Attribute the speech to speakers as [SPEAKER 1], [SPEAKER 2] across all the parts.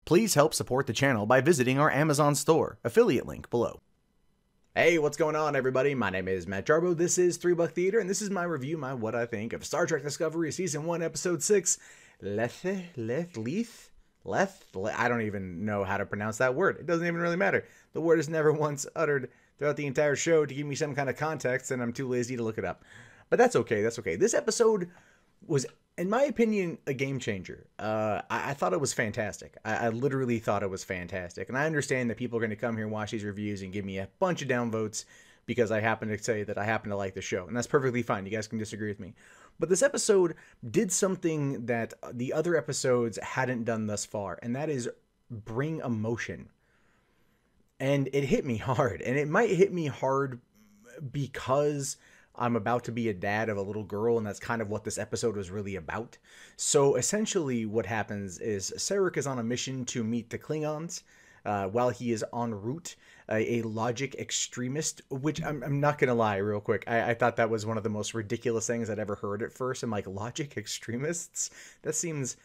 [SPEAKER 1] Please help support the channel by visiting our Amazon store, affiliate link below. Hey, what's going on, everybody? My name is Matt Jarbo, this is 3 Buck Theater, and this is my review, my what I think of Star Trek Discovery Season 1, Episode 6, Lethe? I don't even know how to pronounce that word. It doesn't even really matter. The word is never once uttered throughout the entire show to give me some kind of context, and I'm too lazy to look it up. But that's okay, that's okay. This episode was, in my opinion, a game changer. I thought it was fantastic. I literally thought it was fantastic. And I understand that people are going to come here and watch these reviews and give me a bunch of downvotes because I happen to say that I happen to like the show. And that's perfectly fine. You guys can disagree with me. But this episode did something that the other episodes hadn't done thus far. And that is bring emotion. And it hit me hard. And it might hit me hard because I'm about to be a dad of a little girl, and that's kind of what this episode was really about. So essentially what happens is Sarek is on a mission to meet the Klingons while he is en route. A logic extremist, which I'm not going to lie real quick. I thought that was one of the most ridiculous things I'd ever heard at first. I'm like, logic extremists? That seems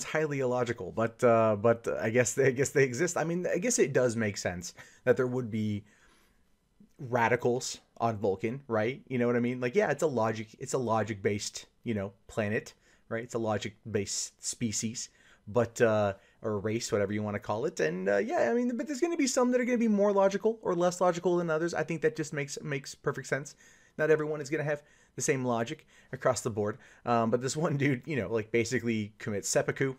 [SPEAKER 1] highly illogical, but I guess they exist. I mean, I guess it does make sense that there would be radicals on Vulcan, right? You know what I mean? Like, yeah, it's a logic based, planet, right? It's a logic based species, but or race, whatever you want to call it. And yeah, I mean, but there's going to be some that are going to be more logical or less logical than others. I think that just makes perfect sense. Not everyone is going to have the same logic across the board. But this one dude, like basically commits seppuku.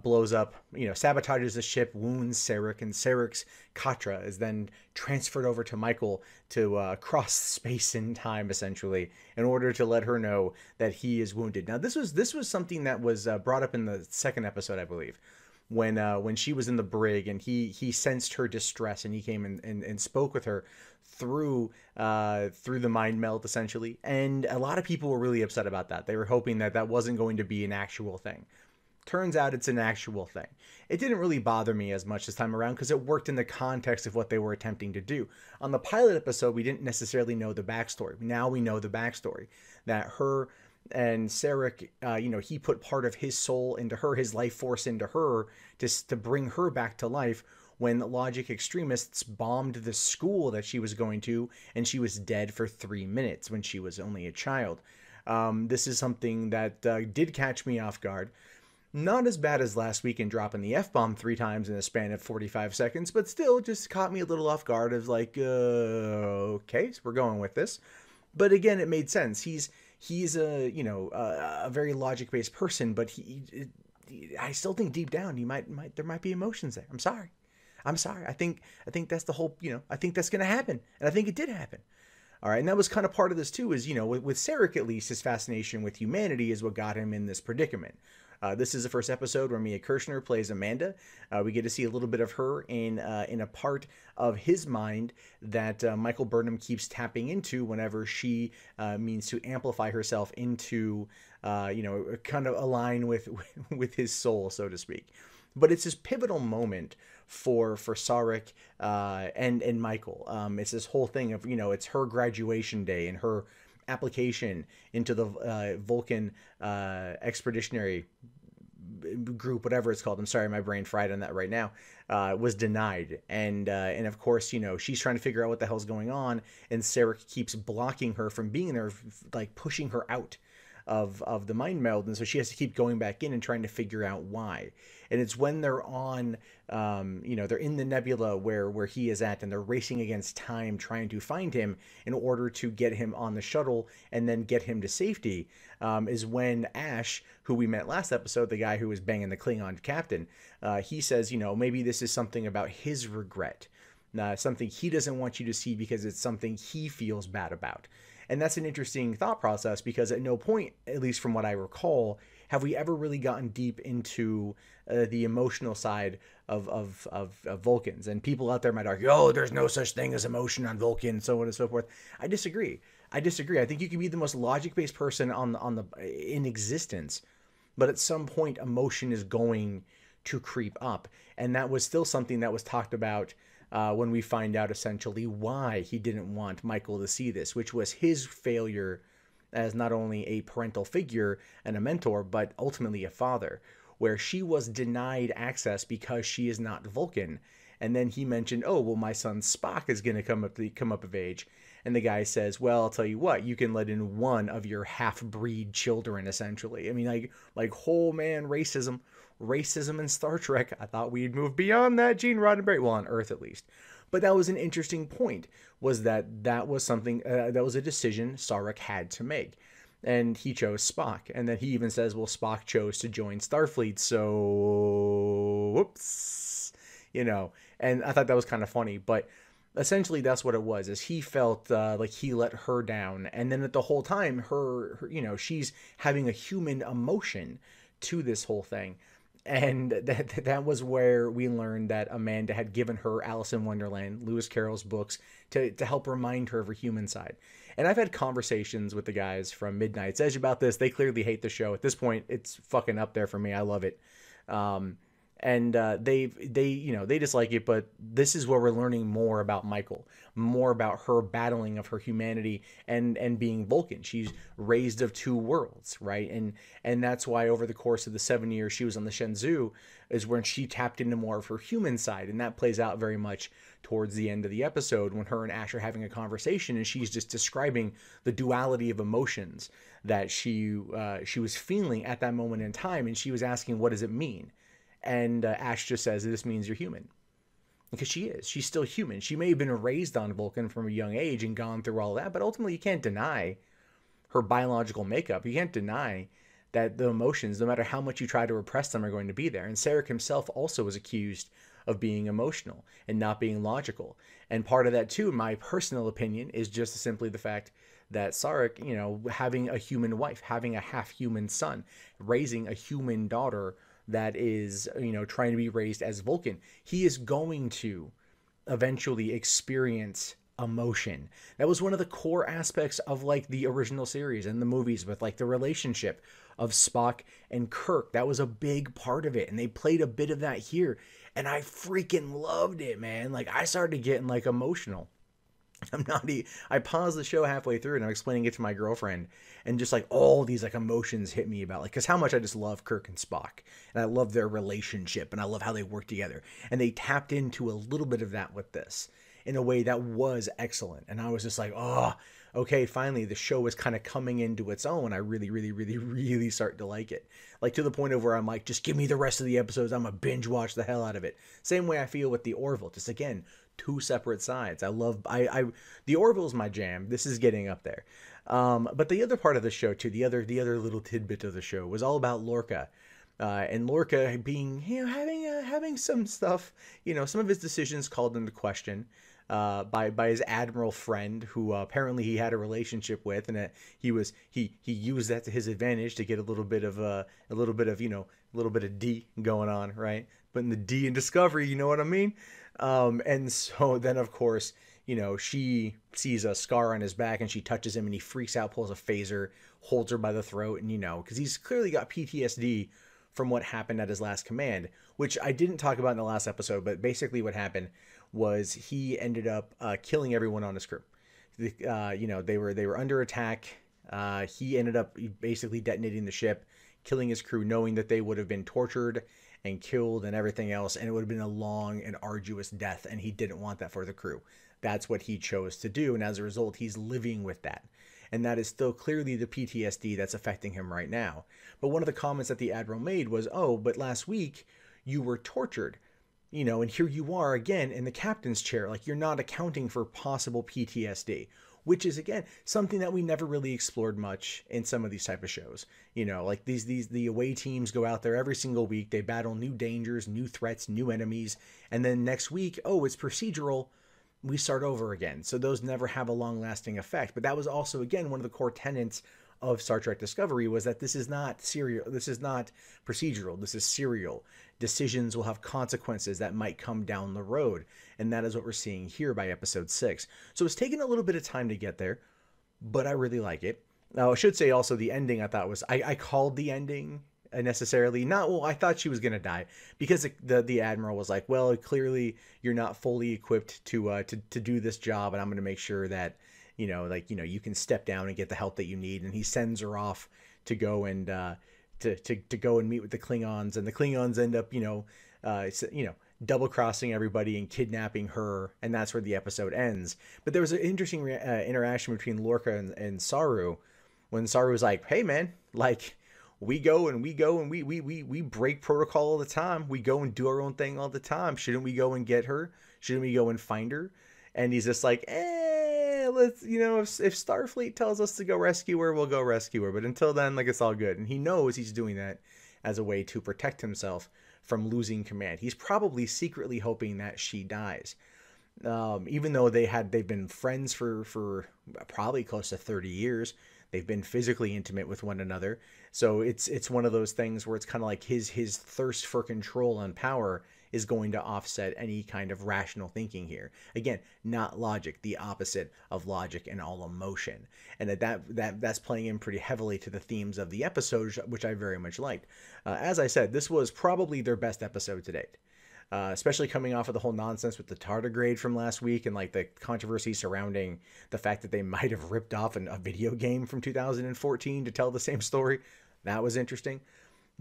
[SPEAKER 1] Blows up, sabotages the ship, wounds Sarek, and Sarek's Katra is then transferred over to Michael to cross space and time, essentially, in order to let her know that he is wounded. Now, this was something that was brought up in the second episode, I believe, when she was in the brig and he sensed her distress and he came and spoke with her through the mind meld, essentially. And a lot of people were really upset about that. They were hoping that wasn't going to be an actual thing. Turns out it's an actual thing. It didn't really bother me as much this time around because it worked in the context of what they were attempting to do. On the pilot episode, we didn't necessarily know the backstory. Now we know the backstory. That her and Sarek, he put part of his soul into her, his life force into her to bring her back to life when logic extremists bombed the school that she was going to, and she was dead for 3 minutes when she was only a child. This is something that did catch me off guard. Not as bad as last week in dropping the F-bomb 3 times in a span of 45 seconds, but still just caught me a little off guard of like, okay, so we're going with this. But again, it made sense. He's a very logic-based person, but I still think deep down there might be emotions there. I'm sorry. I think that's the whole, I think that's going to happen. And I think it did happen. All right. And that was kind of part of this too, is, with Sarek, at least, his fascination with humanity is what got him in this predicament. This is the first episode where Mia Kirshner plays Amanda. We get to see a little bit of her in a part of his mind that Michael Burnham keeps tapping into whenever she means to amplify herself into, kind of align with his soul, so to speak. But it's this pivotal moment for Sarek and Michael. It's this whole thing of, it's her graduation day and her application into the Vulcan expeditionary group, whatever it's called. I'm sorry, my brain fried on that right now. Was denied, and of course, she's trying to figure out what the hell's going on, and Sarek keeps blocking her from being there, like pushing her out of the mind meld, and so she has to keep going back in and trying to figure out why. And it's when they're on, they're in the nebula where he is at, and they're racing against time trying to find him in order to get him on the shuttle and then get him to safety, is when Ash, who we met last episode, the guy who was banging the Klingon captain, he says, maybe this is something about his regret, something he doesn't want you to see because it's something he feels bad about. And that's an interesting thought process, because at no point, at least from what I recall, have we ever really gotten deep into the emotional side of Vulcans. And people out there might argue, oh, there's no such thing as emotion on Vulcan, so on and so forth. I disagree. I think you can be the most logic-based person in existence, but at some point, emotion is going to creep up. And that was still something that was talked about when we find out essentially why he didn't want Michael to see this, which was his failure as not only a parental figure and a mentor, but ultimately a father. where she was denied access because she is not Vulcan. And then he mentioned, oh, well, my son Spock is going to come up of age. And the guy says, well, I'll tell you what, you can let in one of your half-breed children, essentially. I mean, like whole man racism in Star Trek. I thought we'd move beyond that, Gene Roddenberry. Well, on Earth, at least. But that was an interesting point, was that was something, that was a decision Sarek had to make. And he chose Spock. And then he even says, well, Spock chose to join Starfleet, so whoops, you know. And I thought that was kind of funny, but essentially that's what it was, is he felt like he let her down. And then at the whole time, her, you know, she's having a human emotion to this whole thing. And that was where we learned that Amanda had given her Alice in Wonderland, Lewis Carroll's books, to help remind her of her human side. And I've had conversations with the guys from Midnight's Edge about this. They clearly hate the show. At this point, it's fucking up there for me. I love it. And they dislike it, but this is where we're learning more about Michael, more about her battling of her humanity and being Vulcan. She's raised of two worlds, right? And that's why over the course of the 7 years she was on the Shenzhou is when she tapped into more of her human side, and that plays out very much towards the end of the episode when her and Ash are having a conversation, and she's just describing the duality of emotions that she was feeling at that moment in time, and she was asking, what does it mean? And Ash just says, this means you're human. Because she is. She's still human. She may have been raised on Vulcan from a young age and gone through all that, but ultimately you can't deny her biological makeup. You can't deny that the emotions, no matter how much you try to repress them, are going to be there. And Sarek himself also was accused of being emotional and not being logical. And part of that, too, in my personal opinion, is just simply the fact that Sarek, you know, having a human wife, having a half-human son, raising a human daughter that is, you know, trying to be raised as Vulcan, he is going to eventually experience emotion. That was one of the core aspects of like the original series and the movies, with like the relationship of Spock and Kirk. That was a big part of it, and they played a bit of that here, and I freaking loved it, man. Like, I started getting like emotional. I paused the show halfway through and I'm explaining it to my girlfriend, and just like all these like emotions hit me about, like, because how much I just love Kirk and Spock, and I love their relationship, and I love how they work together, and they tapped into a little bit of that with this in a way that was excellent. And I was just like, oh, okay, finally the show is kind of coming into its own. I really, really, really, really start to like it, like to the point of where I'm like, just give me the rest of the episodes. I'm gonna binge watch the hell out of it. Same way I feel with the Orville, just again, two separate sides. The Orville is my jam. This is getting up there. But the other part of the show too, the other little tidbit of the show was all about Lorca. And Lorca being, you know, having some stuff, you know, some of his decisions called into question by his admiral friend, who apparently he had a relationship with, and he used that to his advantage to get a little bit of D going on, right? Putting the D in Discovery, you know what I mean? And so then, of course, you know, she sees a scar on his back and she touches him and he freaks out, pulls a phaser, holds her by the throat, and, you know, because he's clearly got PTSD from what happened at his last command, which I didn't talk about in the last episode, but basically what happened was he ended up killing everyone on his crew. You know, they were under attack. He ended up basically detonating the ship, killing his crew, knowing that they would have been tortured and killed and everything else, and it would have been a long and arduous death, and he didn't want that for the crew. That's what he chose to do, and as a result, he's living with that. And that is still clearly the PTSD that's affecting him right now. But one of the comments that the Admiral made was, oh, but last week you were tortured, you know, and here you are again in the captain's chair. Like, you're not accounting for possible PTSD, which is, again, something that we never really explored much in some of these type of shows. You know, like the away teams go out there every single week. They battle new dangers, new threats, new enemies. And then next week, oh, it's procedural. We start over again. So those never have a long-lasting effect. But that was also, again, one of the core tenets of Star Trek Discovery, was that this is not serial. This is not procedural. This is serial. Decisions will have consequences that might come down the road. And that is what we're seeing here by episode 6. So it's taken a little bit of time to get there, but I really like it. Now, I should say also the ending I thought was, I called the ending necessarily not, well, I thought she was going to die, because the Admiral was like, well, clearly you're not fully equipped to do this job, and I'm going to make sure that, you can step down and get the help that you need. And he sends her off to go and to go and meet with the Klingons, and the Klingons end up, double crossing everybody and kidnapping her, and that's where the episode ends. But there was an interesting interaction between Lorca and Saru, when Saru was like, "Hey man, like we go and we break protocol all the time. We go and do our own thing all the time. Shouldn't we go and get her? Shouldn't we go and find her?" And he's just like, let's, if Starfleet tells us to go rescue her, we'll go rescue her. But until then, like, it's all good. And he knows he's doing that as a way to protect himself from losing command. He's probably secretly hoping that she dies. Even though they've been friends for probably close to 30 years. They've been physically intimate with one another. So it's one of those things where it's kind of like his thirst for control and power is going to offset any kind of rational thinking here. Again, not logic, the opposite of logic and all emotion. And that's playing in pretty heavily to the themes of the episode, which I very much liked. As I said, this was probably their best episode to date. Especially coming off of the whole nonsense with the tardigrade from last week, and like the controversy surrounding the fact that they might have ripped off a video game from 2014 to tell the same story. That was interesting.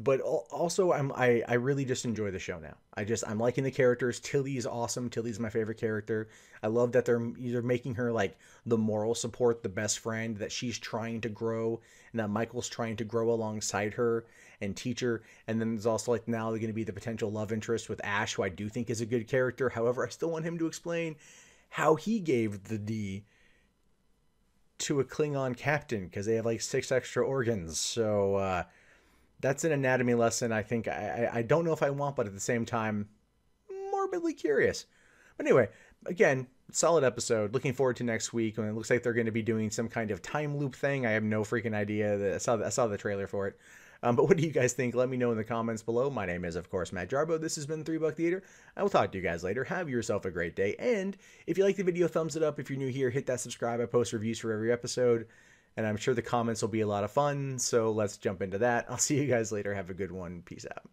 [SPEAKER 1] But also, I really just enjoy the show now. I'm liking the characters. Tilly's awesome. Tilly's my favorite character. I love that they're making her like the moral support, the best friend, that she's trying to grow, and that Michael's trying to grow alongside her and teach her. And then there's also like now going to be the potential love interest with Ash, who I do think is a good character. However, I still want him to explain how he gave the D to a Klingon captain, because they have like 6 extra organs. So, that's an anatomy lesson I think I don't know if I want, but at the same time, morbidly curious. But anyway, again, solid episode. Looking forward to next week, when it looks like they're going to be doing some kind of time loop thing. I have no freaking idea. I saw the trailer for it. But what do you guys think? Let me know in the comments below. My name is, of course, Matt Jarbo. This has been 3 Buck Theater. I will talk to you guys later. Have yourself a great day. And if you like the video, thumbs it up. If you're new here, hit that subscribe. I post reviews for every episode. And I'm sure the comments will be a lot of fun, so let's jump into that. I'll see you guys later. Have a good one. Peace out.